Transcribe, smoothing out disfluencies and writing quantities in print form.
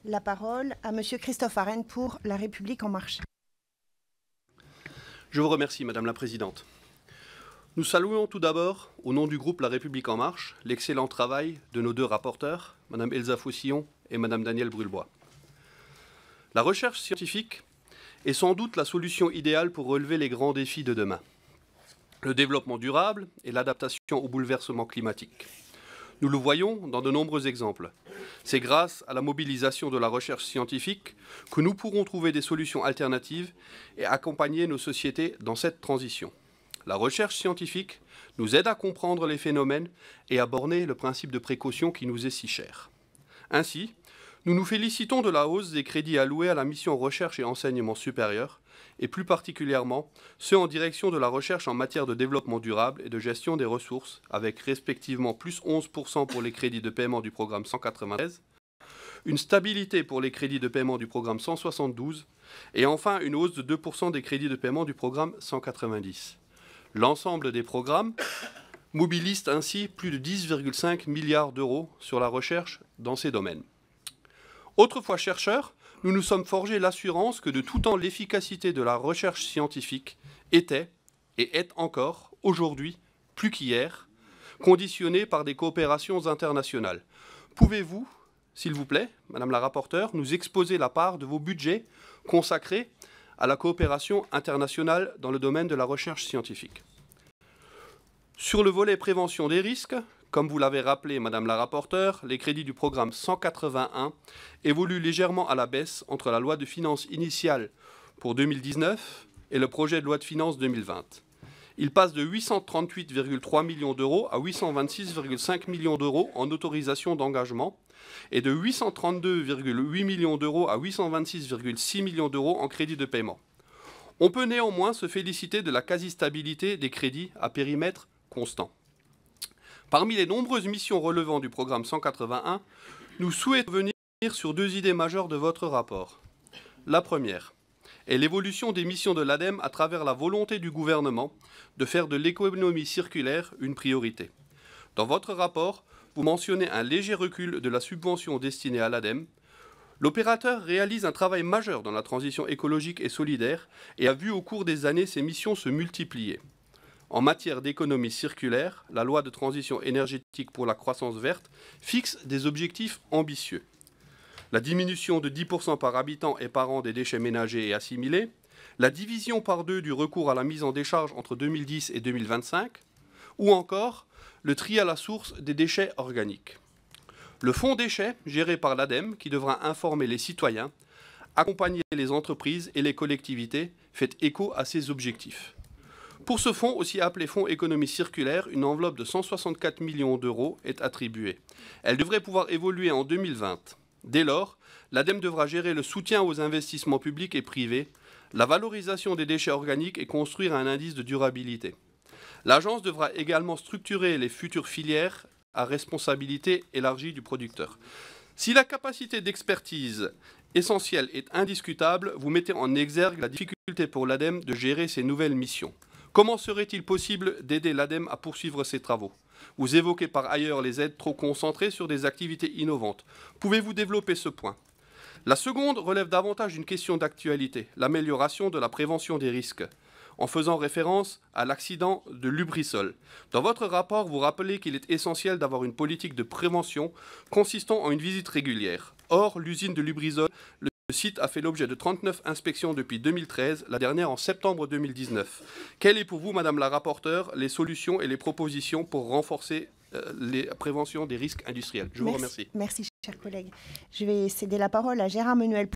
la parole à Monsieur Christophe Arène pour La République En Marche. Je vous remercie, Madame la Présidente. Nous saluons tout d'abord, au nom du groupe La République En Marche, l'excellent travail de nos deux rapporteurs, Madame Elsa Faucillon et Madame Danielle Brulbois. La recherche scientifique est sans doute la solution idéale pour relever les grands défis de demain. Le développement durable et l'adaptation au bouleversement climatique. Nous le voyons dans de nombreux exemples. C'est grâce à la mobilisation de la recherche scientifique que nous pourrons trouver des solutions alternatives et accompagner nos sociétés dans cette transition. La recherche scientifique nous aide à comprendre les phénomènes et à borner le principe de précaution qui nous est si cher. Ainsi, nous nous félicitons de la hausse des crédits alloués à la mission Recherche et Enseignement supérieur, et plus particulièrement ceux en direction de la recherche en matière de développement durable et de gestion des ressources, avec respectivement plus 11% pour les crédits de paiement du programme 193, une stabilité pour les crédits de paiement du programme 172, et enfin une hausse de 2% des crédits de paiement du programme 190. L'ensemble des programmes mobilise ainsi plus de 10,5 milliards d'euros sur la recherche dans ces domaines. Autrefois chercheurs, nous nous sommes forgés l'assurance que de tout temps l'efficacité de la recherche scientifique était, et est encore, aujourd'hui, plus qu'hier, conditionnée par des coopérations internationales. Pouvez-vous, s'il vous plaît, Madame la rapporteure, nous exposer la part de vos budgets consacrés à la coopération internationale dans le domaine de la recherche scientifique? Sur le volet prévention des risques, comme vous l'avez rappelé, Madame la rapporteure, les crédits du programme 181 évoluent légèrement à la baisse entre la loi de finances initiale pour 2019 et le projet de loi de finances 2020. Ils passent de 838,3 millions d'euros à 826,5 millions d'euros en autorisation d'engagement et de 832,8 millions d'euros à 826,6 millions d'euros en crédits de paiement. On peut néanmoins se féliciter de la quasi-stabilité des crédits à périmètre constant. Parmi les nombreuses missions relevant du programme 181, nous souhaitons revenir sur deux idées majeures de votre rapport. La première est l'évolution des missions de l'ADEME à travers la volonté du gouvernement de faire de l'économie circulaire une priorité. Dans votre rapport, vous mentionnez un léger recul de la subvention destinée à l'ADEME. L'opérateur réalise un travail majeur dans la transition écologique et solidaire et a vu au cours des années ses missions se multiplier. En matière d'économie circulaire, la loi de transition énergétique pour la croissance verte fixe des objectifs ambitieux. La diminution de 10% par habitant et par an des déchets ménagers et assimilés, la division par 2 du recours à la mise en décharge entre 2010 et 2025, ou encore le tri à la source des déchets organiques. Le fonds déchets, géré par l'ADEME, qui devra informer les citoyens, accompagner les entreprises et les collectivités, fait écho à ces objectifs. Pour ce fonds, aussi appelé Fonds économie circulaire, une enveloppe de 164 millions d'euros est attribuée. Elle devrait pouvoir évoluer en 2020. Dès lors, l'ADEME devra gérer le soutien aux investissements publics et privés, la valorisation des déchets organiques et construire un indice de durabilité. L'agence devra également structurer les futures filières à responsabilité élargie du producteur. Si la capacité d'expertise essentielle est indiscutable, vous mettez en exergue la difficulté pour l'ADEME de gérer ces nouvelles missions. Comment serait-il possible d'aider l'ADEME à poursuivre ses travaux? Vous évoquez par ailleurs les aides trop concentrées sur des activités innovantes. Pouvez-vous développer ce point? La seconde relève davantage d'une question d'actualité, l'amélioration de la prévention des risques, en faisant référence à l'accident de Lubrizol. Dans votre rapport, vous rappelez qu'il est essentiel d'avoir une politique de prévention consistant en une visite régulière. Or, l'usine de Lubrizol, le site a fait l'objet de 39 inspections depuis 2013, la dernière en septembre 2019. Quelles sont pour vous, Madame la rapporteure, les solutions et les propositions pour renforcer les préventions des risques industriels? Je vous remercie. Merci, cher collègue. Je vais céder la parole à Gérard Menuel.